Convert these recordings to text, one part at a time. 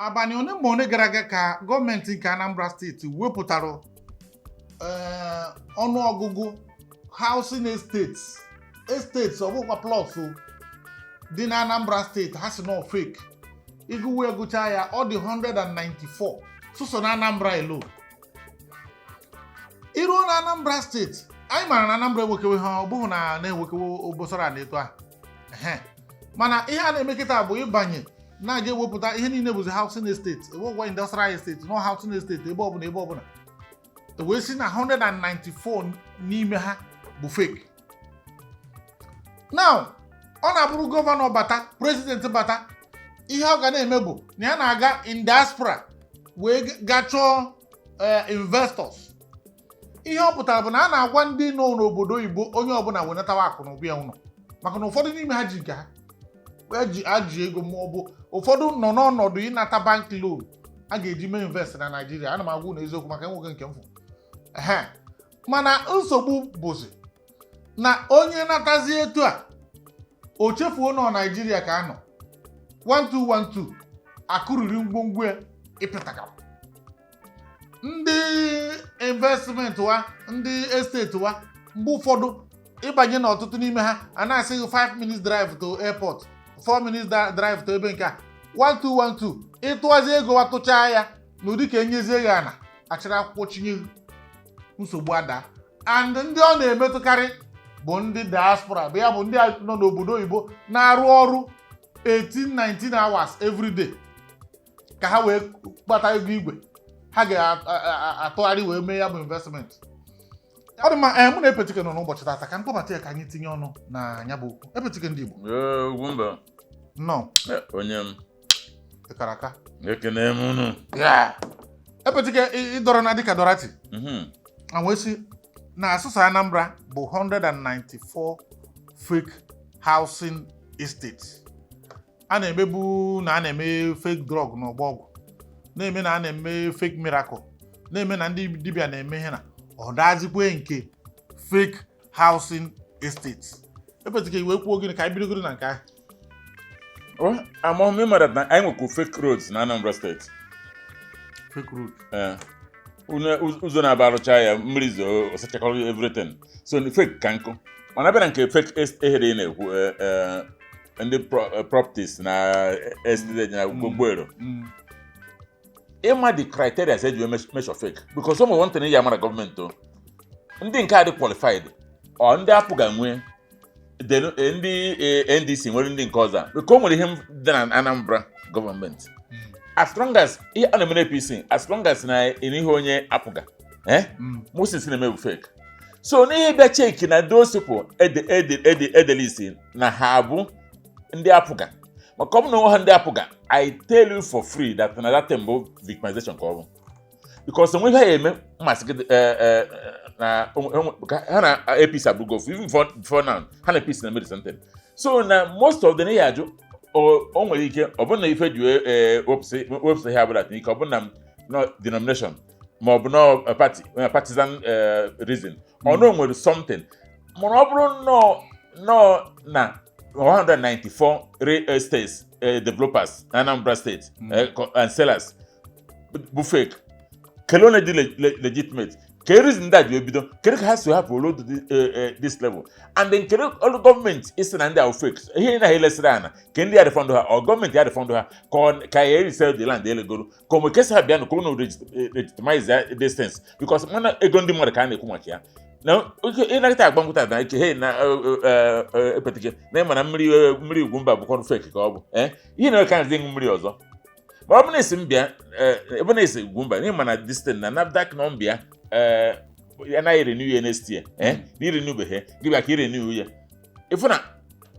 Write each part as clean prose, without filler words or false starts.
Abani one gara aga ka gọọmenti nke Anambra steeti wepụtara ọnụọgụgụ housing estates ọ bụkwa plots dị na Anambra steeti ha si no fake ịgụ wee gụchaa ya ọ dị 194 sụsọ na Anambra alone. Iruo na Anambra steeti anyị mara na Anambra enwekewe ha ọ bụghị na-enwekewe obosara na eto a mana ihe a na-eme kịta bụ ịbanye na-aga ewepụta ihe niile bụzi housing estate ewegwa industrial estate no housing estate ebe ọbụla wee si na 194 n'ime ha bụ fake. Now ọ na-abụrụ gọvanọ bata president bata ihe ọ ga na-eme bụ na ya na-aga in diaspora wee ga chọọ investors. Ihe ọ pụtara bụ na a na-agwa ndị nọ n'obodo oyibo onye ọbụla wenatawa akụ na ụbịa ụlọ maka na ụfọdụ n'ime ha ji nke ha ajị ego ma ọ bụ ụfọdụ nọ n'ọnọdụ ịnata bank loan a ga-eji mee invest na Naịjirịa. Ana m agwa na eziokwu maka enweghị nke mfụ mana nsogbu bụzi na onye natazi etu a o chefuo nọ Naịjirịa ka anọ 1212 akụriri ngwongwo ịpịtaka ndị investment wa ndị estate wa mgbe ụfọdụ ịbanye na ọtụtụ n'ime ha a na-asị 5 minutes drive to airport 4 minutes drive to ebe nke a 1212 ịtụazi ego watụchaa ya n'ụdị ka enyezie ya ana achịrị akwụkwọ chinye nsogbu ada and ndị ọ na-emetụkarị bụ ndị diaspora bụ ya bụ ndị nọ n'obodo oyibo na-arụ ọrụ 18-19 hours every day ka ha wee kpata ego igwe ha ga-atụgharị wee mee ya bụ investment. Ọ dị mma mụ na Epetike nọ n'ụbọchị tata ka mkpọbata ya ka anyị tinye ọnụ na ya bụ okwu. Epetike ndị Igbo Ugwumba nọ onye m ịkara aka ekene m unu Epetike ịdọrọ na dịka dọrati anwesi na asụsụ Anambra bụ 194 fake housing estates. A na-emebu na a na-eme fake drug n'ọgba ọgwụ na-eme na a na-eme fake miracle na-eme na ndị dibịa na-eme ihe na ọ dazikwe nke fake housing estates. Epetike iwe kwuo gịnị ka anyị bidogoro na nke ahụ. Among me that I nwekwu fake roads na Anambra State. Fake road. Ụzọ na-abarụcha ya mmiri zo osachakọrọ everything. So fake ka nkụ. Mana bịa na nke fake ehere na-ekwu ndị properties na estate na Gbogbero. Ịma the criteria said you measure fake because some want to ya mara government o. Ndị nke adị qualified ọ ndị apụga nwe ndị NDC nwere ndị nke ọzọ because o nwere ihe dị na Anambra government. As long as a na-eme APC as long as na ihe onye apụga Moses na-eme fake. So n'ihe bịa check na those people edelisi na ha bụ ndị apụga maka ọ bụ na nwa ndị apụga I tell you for free that na that time bụ victimization ka ọ bụ because onwe ha eme mmasị na ha na APC abụgo even before now ha na APC na made something. So na most of the na ya ajụ o nwere ike ọ bụ na ife ji wepụsị ha abụla ike ọ bụ na denomination ma ọ bụ na partisan reason ọ na o nwere something mana ọ bụrụ na 194 real estate developers in Anambra State and sellers bụ fake kelone dị legitimate ke reason that you bido kere ka ha so hapụ load this level and then kere all government is na ndị are fake ihe na helesira ana ke ndị are fund ha or government are fund ha ka ya resell the land elegoro como kesa ha bịa no ko no legitimize distance because mana ego ndị mmadụ ka na-ekwu maka ya na ị na-akịta agbamkwụta na ike hey na Epetike na ịma na mmiri Ugwumba bụkwa fake ka ọ bụ ihe na ka ndị mmiri ọzọ ma ọ bụ na esi mbịa ebe na esi Ugwumba n'ịma na distance na NAFDAC nọ mbịa anaghị renew ya next year na renew behe gị bịa ka renew ya ifu na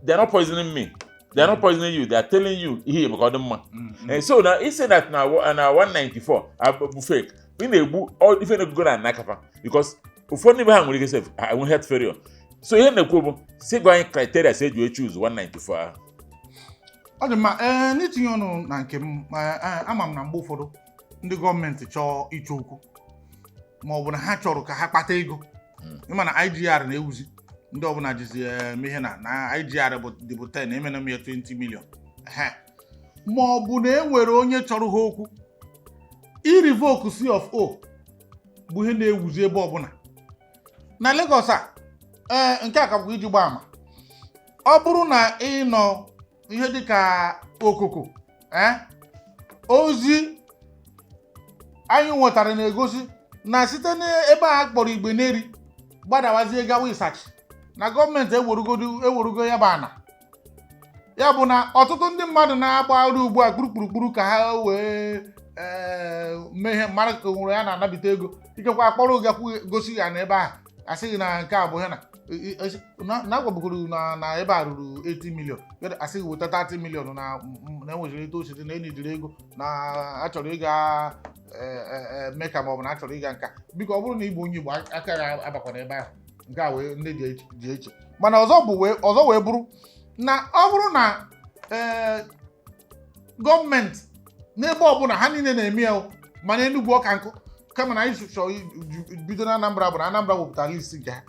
they are not poisoning me they are not poisoning you they are telling you ihe maka ọ dị mma so na isi that na 194 bụ fake ị na-egbu ife na-egugo na nakapa because ụfọdụ n'ime ha nwere ike sef enwe heart failure so ihe na-ekwu bụ si gwa anyị criteria si eji choose 194 ahụ. Ọ dị mma n'itinye ọnụ na nke m ama m na mgbe ụfọdụ ndị gọọmenti chọọ ịchọ okwu ma ọ bụ na ha chọrọ ka ha kpata ego ịma na IGR na-ewuzi ndị ọbụla jizi eme ihe na IGR bụ 10 emena m ya 20 million ma ọ bụ na enwere onye chọrọ ha okwu irivoke C of O bụ ihe na-ewuzi ebe ọbụla na Lagos nke a ka bụ iji gba ama ọ bụrụ na ị nọ ihe dịka okoko ozi anyị nwetara na-egosi na site n'ebe a kpọrọ Igbeneri gbadawazie gawa Ịsachi na gọọmenti ewerugo ya bụ ana ya bụ na ọtụtụ ndị mmadụ na-agba ọrụ ugbu a kpurukpuru ka ha wee mee mara ka nwere ya na-anabite ego ikekwa akpọrọ gakwu gosi ya na ebe ahụ asịghị na nke a bụ ha na agwabukwuru na ebe a ruru 80 million asịghị weta 30 million na enweziri eto osisi na enidiri ego na achọrọ ịga meka maọbụ na achọrọ ịga nka biko ọ bụrụ na ịbụ onye Igbo aka ya abakwa n'ebe ahụ nke a wee ndị dị iche mana ọzọ wee bụrụ na ọ bụrụ na gọọmenti n'ebe ọbụla ha niile na-eme ya mana Enugu ọka nkụ kama na anyị chọrọ bido na Anambra bụ na Anambra wepụtara isi nke ha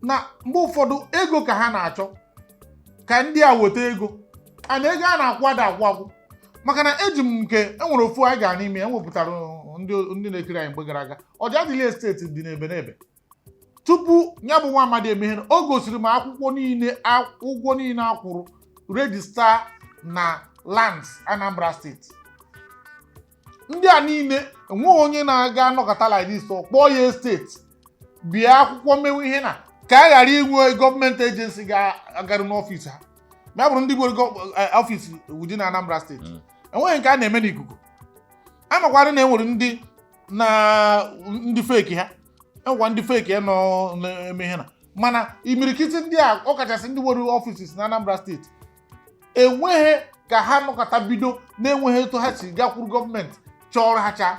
na mgbe ụfọdụ ego ka ha na-achọ ka ndị a weta ego ana ego a na-akwado akwụ maka na eji m nke enwere ofu anyị gara n'ime ewepụtara ndị na-ekiri anyị mgbe gara aga Ọja Adịla Estate dị n'ebe n'ebe tupu ya bụ nwa amadi emeghere o gosiri m ụgwọ niile akwụrụ regista na lands Anambra steeti ndị a niile enweghị onye na-aga anọkọta like this kpọọ ya esteti bịa akwụkwọ mewe ihe na ka a ghara inwe gọọmenti ejensi ga-agarụ n'ọfịs ha ma bụrụ ndị gwere ọfịs wudi na Anambra steeti enweghị nke a na-eme n'ikuku amakwara na enwere ndị feki ha enwekwa ndị feki ya nọ na-eme ihe na mana imirikiti ndị a ọkachasị ndị nwere ọfịs na Anambra steeti enweghị ka ha nọkọta bido na-enweghị etu ha si gakwuru gọọmenti chọrọ ha chaa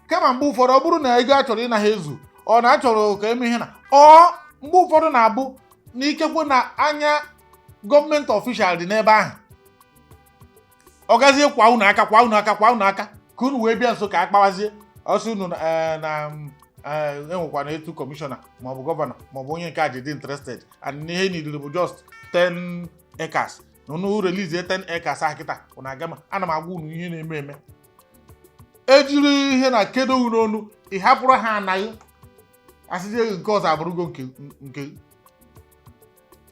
kama mgbe ụfọdụ ọ bụrụ na ego a chọrọ ịna ha ezu ọ na-achọrọ ka eme ihe na mgbe ụfọdụ na-abụ na ikekwe na anya gọọmenti ọfishal dị n'ebe ahụ ọ gazie kwa unu aka ka unu wee bịa nso ka a kpawazie ọsọ unu na enwekwana etu kọmishọna maọbụ gọvanọ maọbụ onye nke a ji dị interested and ihe nidiri bụ just 10 acres na unu relizie 10 acres ahụ kịta unu agama ana m agwa unu ihe na-eme eme ejiri ihe na kedo unu n'onu ị hapụrụ ha anaghị asịzie nke ọzọ abụrụgo nke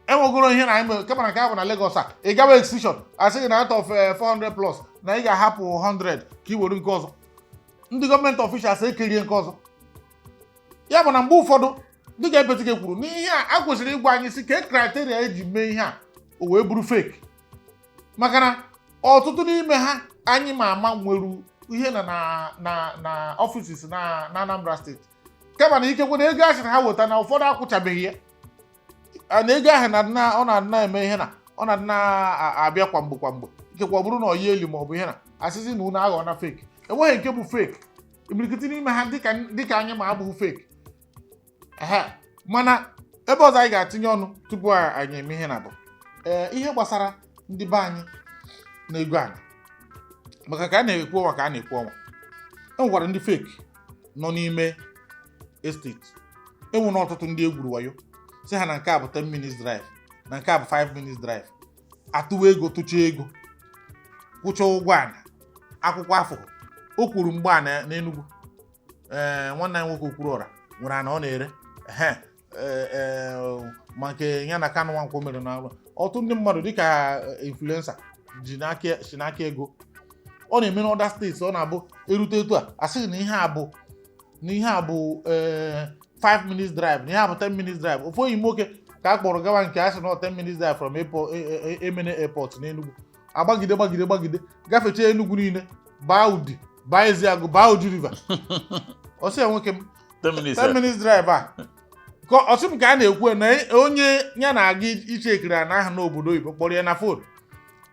enwegoro ihe na anyị kama na nke ahụ na Lagos a ị gawa exhibition asịghị na out of 400 plus na ị ga-ahapụ 100 ka ị were nke ọzọ ndị gọọmenti ọfishals ekerie nke ọzọ ya bụ na mgbe ụfọdụ dịka Epetike kwuru n'ihe a kwesịrị ịgwa anyị si ka kriteria eji mee ihe a o wee bụrụ fake maka na ọtụtụ n'ime ha anyị ma ama nwere ihe na ọfisis na Anambra steeti kama na ikekwe na ego asịrị ha weta na ụfọdụ akwụchabeghị ya na ego ahụ ọ na-adịna eme ihe na ọ na-adịna abịa kwamgbe ikekwe ọ bụrụ na ọyi eli maọbụ ihe na asịsị na unu aghọ na fake enweghị nke bụ fake imirikiti n'ime ha dịka anyị ma abụghị fake mana ebe ọzọ anyị ga-atinye ọnụ tupu anyị eme ihe na bụ ihe gbasara ndị be anyị na ego anyị maka ka a na-ekwu ọnwa ka a na-ekwu ọnwa enwekwara ndị fake nọ n'ime esteti enwere ọtụtụ ndị egwuru wayo si ha na nke a bụ 10 minutes drive na nke a bụ 5 minutes drive atụwa ego tụcha ego kwụcha ụgwọ ana akwụkwọ afọ o kwuru mgbe a n'Enugu nwanne anyị nwoke Okwuru Ọra nwere ana ọ na-ere ma nke ya na Kanu Nwankwo mere na ọtụtụ ndị mmadụ dịka influencer si n'aka ego ọ na-eme n'ọda steeti ọ na-abụ erute etu a asịghị na ihe a bụ 5 minutes drive na ihe a bụ 10 minutes drive ofu onye nwoke ka a kpọrọ gawa nke a sị na 10 minutes drive from Emene airport n'Enugu gbagide gafechaa Enugu niile baa Udi baa Eziagụ baa Oji River ọ sị ya nwoke m 10 minutes drive a ọsị m ka a na-ekwu na onye ya na-aga iche ekiri ana ahụ n'obodo oyibo kpọrọ ya na fon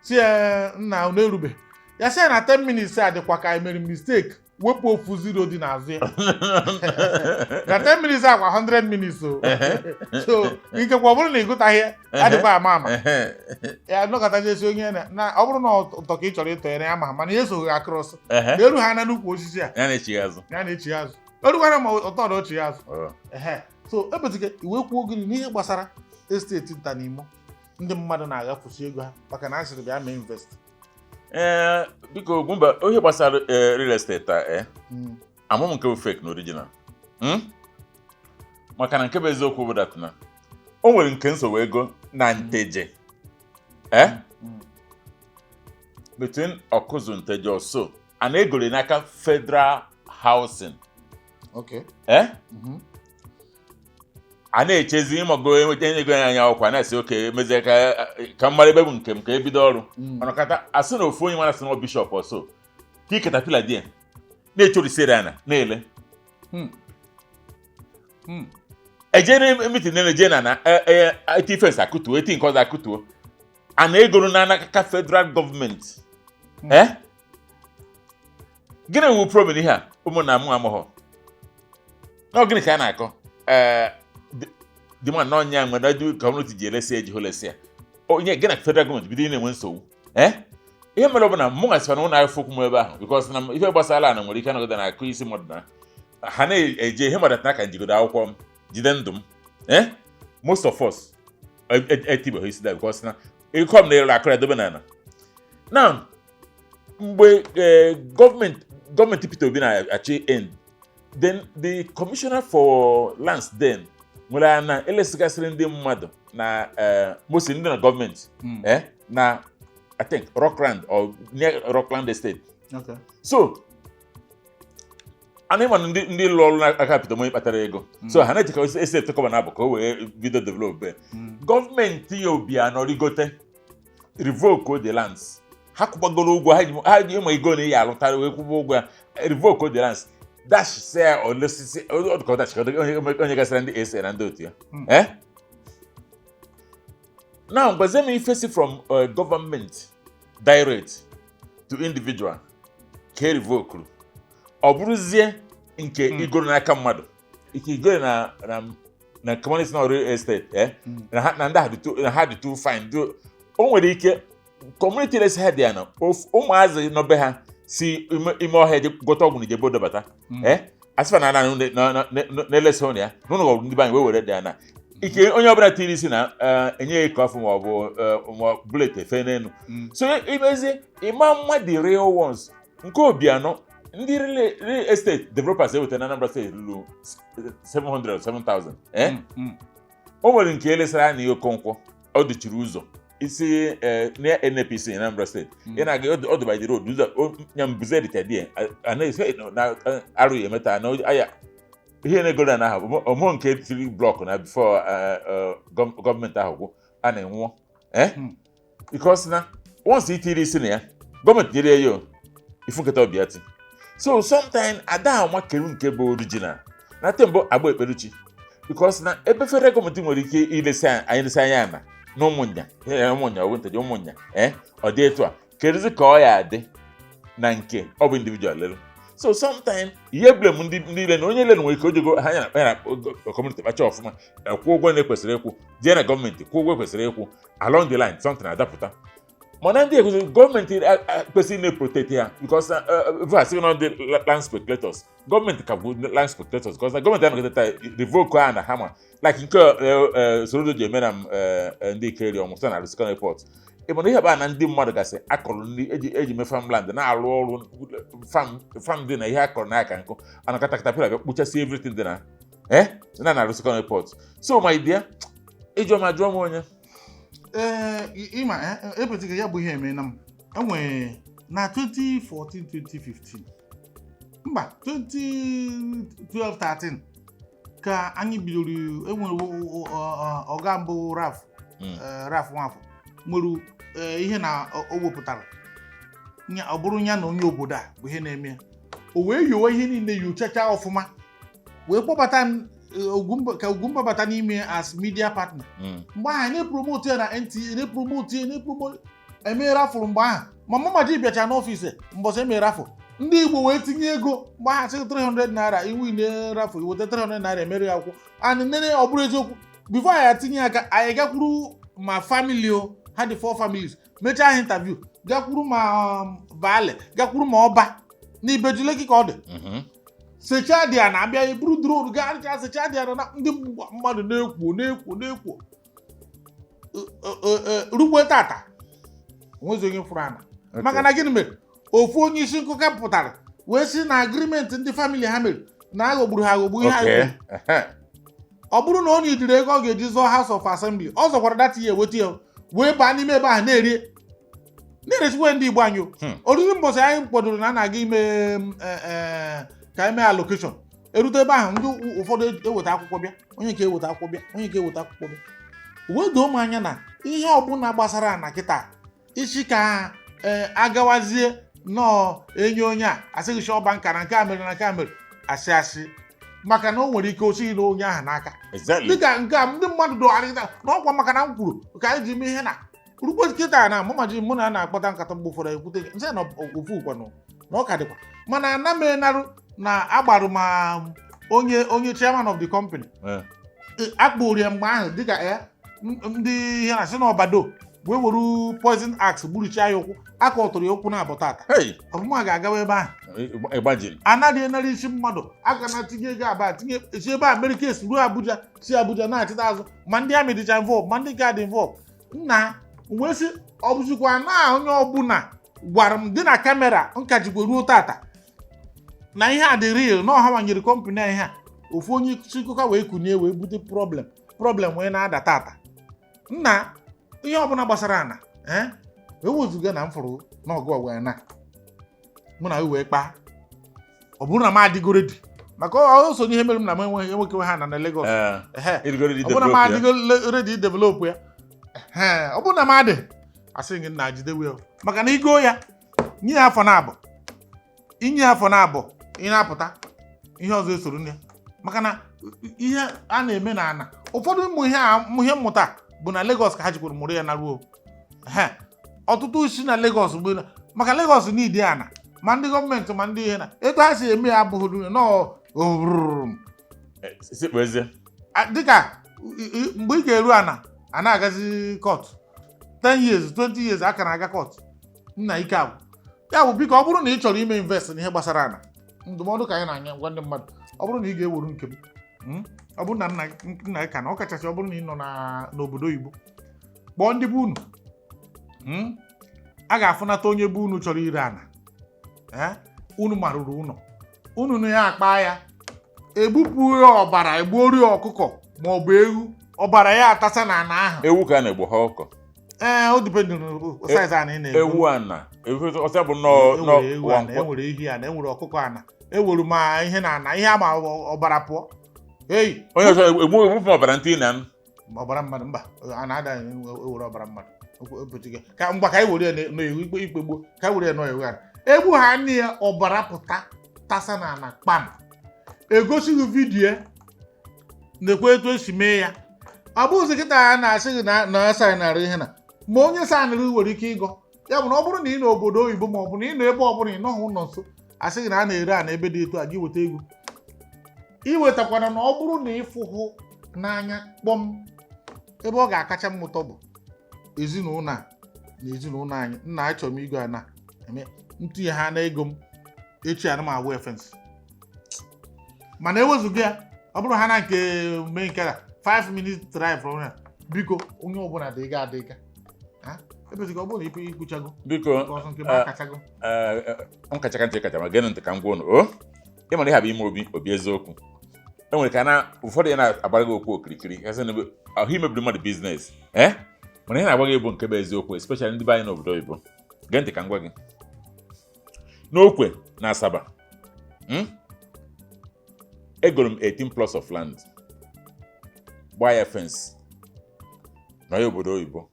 si ya nna unu erube ya sị ya na 10 minutes a dịkwa ka emere mistake wepụ ofu zero dị n'azụ ya na 10 minutes akwa 100 minutes so ikekwa ọ bụrụ na ị gụtaghị adịkwa ama ya nọkọtajesi onye na ọ bụrụ na ụtọ ka ị chọrọ ịtọ ya ma mana ihe esoghi akross na-eru ha na n'ukwu osisi a ya na-echi azụ erugwana ma ụtọ na ochi azụ so Epetike iwe kwuo gịnị n'ihe gbasara esteti Ntanimo ndị mmadụ na-agafusi ego ha maka na a sịrị bịa mee invest biko Ugwumba ohe gbasara real estate amụm nke bụ fake na original maka na nke bụ eziokwu bụ dat na o nwere nke nsogbu ego na Nteje between Okuzu Nteje also a na-egori n'aka Federal Housing a na-echezi ịmago enweta ego anya ọkwa na-asị oke mezie ka mmadụ ebe bụ nke m ka ebido ọrụ ọnọkata asị na ofu onye mara sị na bishọp ọsọ ka iketapila di ya na-echorisiri ana na-ele ejere mitin na-eje na eti fens akụtuo eti nke ọzọ akụtuo a na-egoro n'aka federal gọọmenti gịnị wu problem ihe a ụmụnna m amụghọ na gịnị ka a na-akọ demand no nya nwere dị community ji elesi eji holesi onye gị na federal government bido na-enwe nsogbu ihe mere ọ bụ na mụ ngasịfa na ụlọ afọ okwu m ebe ahụ because na ife gbasara na nwere ike anọgide na akụ isi mmadụ na ha na-eje ihe mmadụ n'aka njigodo akwụkwọ m jide ndụ m most of us etibeghị isi da because na ịkọ m na-ere akụrụ edobe n'ala now mgbe gọọmenti Peter Obi na-achị end then the commissioner for lands then nwere na elesigasịrị ndị mmadụ na mostly ndị na gọọmenti na I think Rockland or near Rockland Estate. So ana ịma ndị lụrụ ọrụ n'aka Peter Obi kpatara ego so ha na-echekwa estate kọba na-abụ ka o wee bido develop gọọmenti ya obi anọrigote revoke the lands ha kwụgbagoro ụgwọ ha ji ịma ego na ihe alụtara wee kwụba ụgwọ ya revoke the lands dash say or lesi onye gasịra ndị ese na ndị otu ya now gbazie m ifesi from government direct to individual ka revoke ọ bụrụzie nke igoro n'aka mmadụ ike igoro na community na real estate na ndị ha dị too fine o nwere ike community lesi ha dị ya na ụmụazị nọbe ha si ime ọhịa eje gwọta ọgwụ na ijebe dobata asịfa na na-elesi ụnụ ya n'ụlọ ọgwụ ndị banyị wee were dị ya na ike onye ọbụla tiri isi na enye ya iko afọ maọbụ bullet efe n'elu so imezie ịma mma the real ones nke Obianọ ndị real estate developers eweta na Anambra State ruru 700 or 7,000 o nwere nke elesara na ihe Okonkwo ọ dịchiri ụzọ isi near NPC in Anambra State ina ga odo by the road ụzọ nyambuze ditadie ana-ese na arụ ya meta na aya ihe na-egoro na ha ọmụ nke tiri block na before gọọmenti ahụ a na-enwụ because na once itiri isi na ya gọọmenti nyere ya ifu nketa Obiati so sometimes ada nwa keru nke bụ original na tembo agba ekperuchi because na ebe federal gọọmenti nwere ike ilesi anya na n'ụmụnya Nteje ụmụnya ọ dị etu a kedụzi ka ọ ya adị na nke ọ bụ individual lelu so sometimes ihe blame ndị ile na onye lelu nwere ike ojego ha ya community kpacha ọfụma kwụ ụgwọ na-ekwesịrị ịkwụ jee na gọọmenti kwụ ụgwọ ekwesịrị ịkwụ along the line something adapụta mana ndị ekwesịrị gọọmenti kwesịrị na-protect ya because asịghị na ndị land speculators gọọmenti ka bụ land speculators because na gọọmenti anọgideta revoke ha na hama like nke Sorodo ji eme na ndị Ikeri ọmụta na Lusikon Airport ịbụ na ihe bụ na ndị mmadụ gasị akọrọ ndị eji mee farmland na-arụ ọrụ farm dị na ihe akọrọ n'aka nkụ anakọta katapila bịa kpuchasị everything dị na Lusikon Airport so my dear ịjụọ ma jụọ m onye ịma epụtara ya bụ ihe eme na m enwere na 2014-2015 mba 2012-13 ka anyị bidoro enwere ọga mbụ Raf Nwafọ nwere ihe na o wepụtara ọ bụrụ ya na onye obodo a bụ ihe na-eme o wee yowe ihe niile yochacha ọfụma wee kpọbata ka Ugwumba bata n'ime as media partner mgbe ahụ na-epromote ya na NTA na-epromote eme rafụrụ mgbe ahụ ma mama ji bịacha n'ọfịs mbọsị eme rafụ ndị Igbo wee tinye ego mgbe ahụ sị 300 naira iwu ile rafụ iweta 300 naira emere ya akwụkwọ and nene ọ bụrụ eziokwu before anyị atinye aka anyị gakwuru ma family ha dị 4 families mechaa ha interview gakwuru ma Baale gakwuru ma Ọba na Ibejuleki ka ọ dị secha dị ya na-abịa eburu drone ga secha dị ya na ndị mmadụ na-ekwo rugbe tata onwezi onye fụrụ ana maka na gịnị mere ofu onye isi nkụka pụtara wee si na agreement ndị family ha mere na aghọgburu ha aghọgbu ihe anyị ọ bụrụ na ọ nidiri ego ọ ga-eji zụọ House of Assembly ọ zọkwara data ya eweta ya wee baa n'ime ebe ahụ na-eresikwe ndị Igbo anyị oriri mbọsị anyị kwadoro na a na-aga ime ka eme allocation erute ebe ahụ ndị ụfọdụ eweta akwụkwọ bịa onye nke eweta akwụkwọ bịa onye nke eweta akwụkwọ bịa wee doo m anya na ihe ọbụla gbasara na kịta isi ka agawazie nọọ enye onye a asịghịchi ọba nka na nke a mere na nke a mere asị maka na o nwere ike osighi na onye ahụ n'aka dịka nke a ndị mmadụ dogharịta na ọkwa maka na m kwuru ka anyị ji mee ihe na rukwe kịta na mụmaji mụ na na-akpata nkata mgbe ụfọdụ ekwute nsị na ofu ụkwanụ na ọ ka dịkwa mana ana m enarụ na agbarụ ma onye chairman of the company akpụrụ ya mgbe ahụ dịka ndị ihe na-asị na ọbado wee were poison axe gburucha ya ụkwụ aka ọtụrụ ya ụkwụ na-abụ tata ọbụma ga-agawa ebe ahụ anaghị enara isi mmadụ aka na tinye ego aba tinye esi ebe a mere kesi ruo Abuja si Abuja na-achịta azụ ma ndị amị dịcha involve ma ndị ga dị involve nna wee sị ọ bụzikwa na onye ọbụla gwara m dị na kamera nka jikwa ruo tata na ihe a dị real na ọha wanyere kọmpanị ihe a ofu onye chịkọka wee kunye wee bute problem wee na-ada tata nna ihe ọbụla gbasara ana wee wezuga na m fụrụ n'ọgụ wee na mụ na wee kpaa ọ bụrụ na m adịgo redi maka ọ so n'ihe mere m na m enwekewe ha na Lagos ọ bụrụ na m adịgo redi develop ya ọ bụrụ na m adị asị gị na jidewe maka na igo ya nye ya afọ na-abụ inye ya afọ na-abụ ị na-apụta ihe ọzọ esoro ya maka na ihe a na-eme na ana ụfọdụ ụmụ ihe mmụta bụ na Lagos ka ha jikwuru mụrụ ya na ruo ọtụtụ isi na Lagos bụ maka Lagos n'idi ana ma ndị gọọmenti ma ndị ihe na etu ha si eme ya abụghị dịka mgbe ị ga-eru ana a na-agazi court 10 years 20 years aka na-aga court nna ike agwụ ya bụ biko ọ bụrụ na ị chọrọ ime invest n'ihe gbasara ana ndụmọdụ ka anyị na-anya gwa ndị mmadụ ọ bụrụ na ị ga-ewuru nke m ọ bụrụ na nna ka na ọ kachasị ọ bụrụ na ị nọ n'obodo oyibo kpọọ ndị bụ unu a ga-afụnata onye bụ unu chọrọ ire ana unu marụrụ ụlọ unu na ya akpa ya egbupụ ya ọbara egbuori ọkụkọ ma ọ bụ ewu ọbara ya atasa na ana ahụ ewu ka a na-egbo ha ọkọ o dipendị size ana ị na-egbu ewu ana ọsọ bụ enwere ehi ana enwere ọkụkọ ana ewere ma ihe na ana ihe ama ọbara pụọ onye ọzọ egbupụ ọbara ntị na ọbara mmadụ mba a na-ada ewere ọbara mmadụ ka mgba ka anyị were ya n'ewu ikpe gbuo ka anyị were ya n'ewu ana egbu ha nne ya ọbara pụta tasa na ana kpam egosighị vidiyo na-ekwe etu esi mee ya ọ bụghịzi kịta a na-asị gị na saịnarị ihe na ma onye saịnarị nwere ike ịgọ ya bụ na ọ bụrụ na ị n'obodo oyibo ma ọ bụ na ị nọ ebe ọ bụla ị nọghị ụlọ nso asị gị na a na-ere a na ebe dị etu a gị weta ego iwetakwana na ọ bụrụ na ịfụhụ n'anya kpọm ebe ọ ga-akacha mmụtọ bụ ezinụlọ a na ezinụlọ anyị nna achọrọ m igo a na eme ntinye ha na ego m echi ana m awụ efens mana ewezuga ya ọ bụrụ ha na nke mee nke a 5 minutes drive from here biko onye ọbụla dị ga adịga ebezika ọ bụrụ na ipe ikwuchago biko ọsọ nke ba kachago nkacha ntị kacha ma gịnị ntị ka m gwa ụnụ ị mara ihe bụ ime obi eziokwu enwere ka na ụfọdụ ya na-agbara gị okwu okirikiri kasị na ahụ imebiri mmadụ biznes mana ihe na-agba gị bụ nke bụ eziokwu especially ndị be anyị n'obodo oyibo gee ntị ka m gwa gị n'okwe na Asaba egoro m 18 plots of land gbaa ya fence na ya obodo oyibo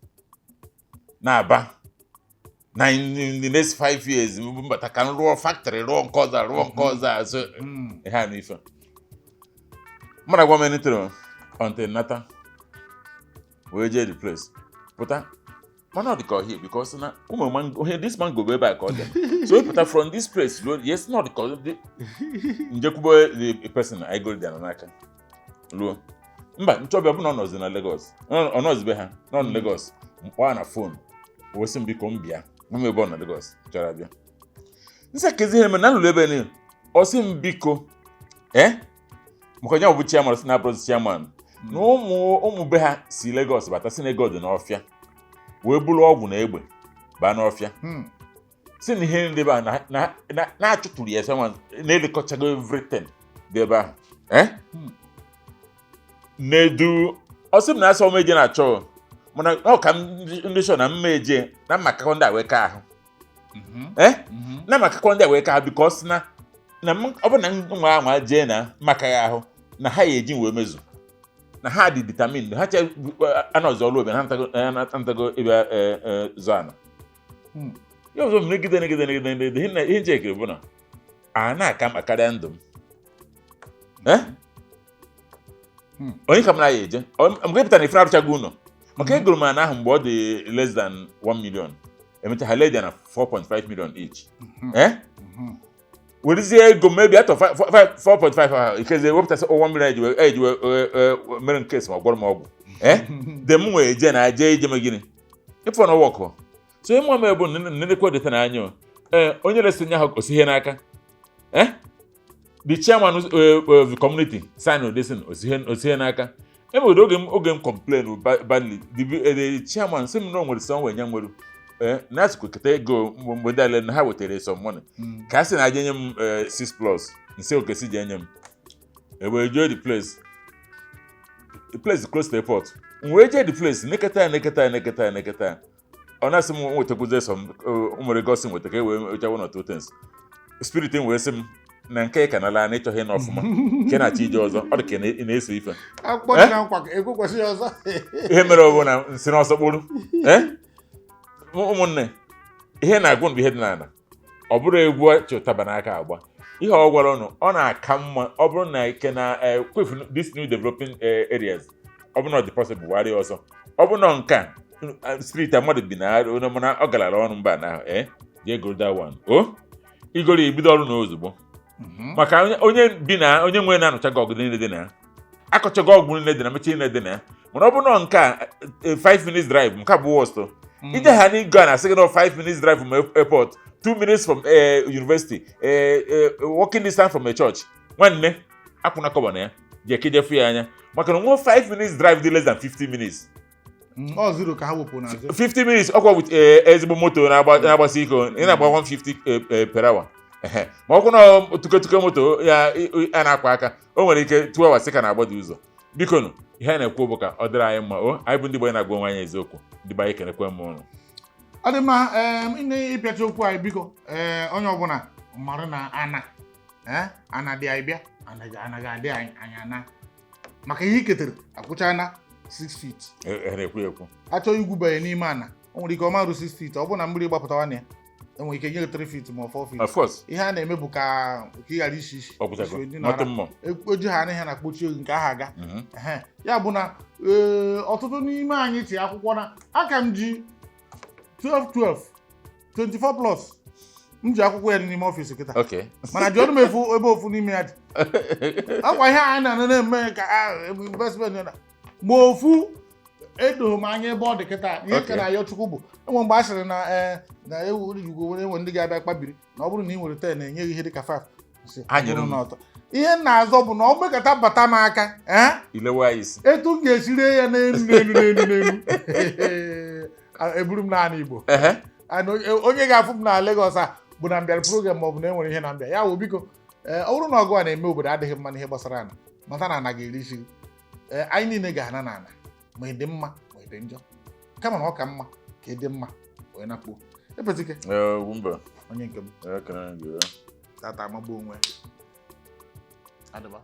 na-aba na in the next 5 years mbata ka m rụọ factory rụọ nke ọzọ azụ ihe a n'ife mmadụ agwa m enitero until nata wee jee the place pụta mana ọ dị ka ọhịa because na ụmụ this man go ebe a ka ọ dị so we pụta from this place yes not because njekwubo the person I go there n'aka ruo mba nchọbịa bụ na ọ nọzi na Lagos ọ nọzibe ha nọ na Lagos mkpọọ na fon wee sị m biko m bịa m ebe ọ na Lagos chọrọ abịa nsa kezi ihe mere na nlụrụ ebe niile ọ sị m biko maka onye bụ chairman si na abrozi chairman na ụmụ be ha si Lagos bata si na ego dị n'ọfịa wee bụrụ ọgwụ na egbe baa n'ọfịa si na ihe ndị ba na achụtụrụ ya someone na-elekọchago everything dị ebe ahụ na-edu ọsị m na asọ meje na-achọ mana ọ ka ndị shọ na mmeje na mmakakọ ndị wee ka ahụ na mmakakọ ndị wee ka ahụ bikos na ọ bụ na nwa anwa jee na maka ya ahụ na ha eji wee mezu na ha dị determined ha che anọzi ọrụ obi ha antago ebe zana ya ọzọ m negide ihe nche ekiri bụ na a na-aka mma karịa ndụ m onye ka m na ya eje mgbe pụtara na ife na-arụchago ụlọ maka egoro m ana ahụ mgbe ọ dị less than 1 million emecha ha led ya na 4.5 million each werezie ego mebi atọ 4.5 ahụ ikeze wepụtasị 1 million eji mere nke esi ma gwọrọ m ọgwụ de m nwee je na je ije me gịnị ịfọ na wọkụ so ịmụ m ebu nnekwe dịta na anya onye resi nya ahụ osi ihe n'aka the chairman of the community sign odesin osi ihe n'aka emegode oge m complain badly the chairman sị m na o nwere sọ nwere nya nwere na asịkwa keta ego mgbe ndị ale na ha wetara some money ka a sị na aja nye m 6+ nse okesi ji enye m ewee jee the place close to the airport wee jee the place neketa ọ na-asị m nwetakwuzie some nwere gosi nweta ka e wee echawo na totens spirit m wee sị m na nke ka nala na ịchọghị n'ọfụma nke na-achọ ije ọzọ ọ dị ka ị na-eso ife ihe mere ọ bụ na nsị n'ọsọ kpụrụ ụmụnne ihe na-agwụ bụ ihe dị n'ala ọ bụrụ egwu chụtaba n'aka agba ihe ọ gwara ọnụ ọ na-aka mma ọ bụrụ na ike na kwefu this new developing areas ọ bụrụ na ọ dị possible warị ọzọ ọ bụrụ na nke street mmadụ bi na onye mana ọ galara ọnụ mba na jee go that one igoro ibido ọrụ na ozugbo maka onye nwere na-anụcha gị ọgụ niile dị na akọchago ọgwụ niile dị na mechi niile dị na mana ọ bụrụ na nke 5 minutes drive nke bụ worst ije ha n'ịgo a na-asị gị na 5 minutes drive from airport 2 minutes from university walking distance from a church nwanne akwụna kọba na ya jee ka ijefu ya anya maka na nwe 5 minutes drive dị less than 50 minutes zero ka ha wepụ na 50 minutes ọkwa with ezigbo moto na-agbasi iko ị na-agba 150 per hour ma ọ kwụ na tuketuke moto ya a na-akwa aka o nwere ike 2 hours ka na-agba dị ụzọ biko nụ ihe a na-ekwu bụ ka ọ dịrị anyị mma anyị bụ ndị gbanye na-agwa onwe anyị eziokwu ndị gbanye kenekwe m ụlọ ọ dị mma ịpịacha okwu anyị biko onye ọbụla mara na ana dị anyị bịa anaghị adị anyị ana maka ihe iketere akwụcha na 6 feet ekwu achọghị igwubanye n'ime ana o nwere ike ọ marụ 6 feet ọ bụ na mmiri gbapụtawa na ya enwere ike nye 3 feet ma 4 feet of course ihe a na-eme bụ ka ị ghara isi oji ha anaghị na-akpochi oge nke aha aga ya bụ na ọtụtụ n'ime anyị ti akwụkwọ na aka m ji 12 24+ m ji akwụkwọ ya n'ime ọfịs kịta mana ji ọdụ m efu ebe ofu n'ime ya dị akwa ihe anyị na-eme ka investment na ma ofu edoghị m anya ebe ọ dị kịta ihe ka na-ayọ chukwu bụ enwe mgbe a sịrị na ewu origigwo were enwe ndị ga-abịa kpabiri na ọ bụrụ na ị nwere 10 na-enyeghị ihe dịka 5 ihe m na-azọ bụ na ọ gbekọta bata m aka etu m ga-esi rie ya n'elu eburu m naanị Igbo onye ga-afụ m na Lagos a bụ na mbịara program ma ọ bụ na enwere ihe na mbịa ya wụ biko ọ bụrụ na ọgụ a na-eme obodo adịghị mma n'ihe gbasara ana mata na ana ga-eri isi anyị niile ga-ana na ana ma ịdị mma ma ịdị njọ kama na ọ ka mma ka ịdị mma wee nakpuo epetike onye nke m tata amagbu onwe adịba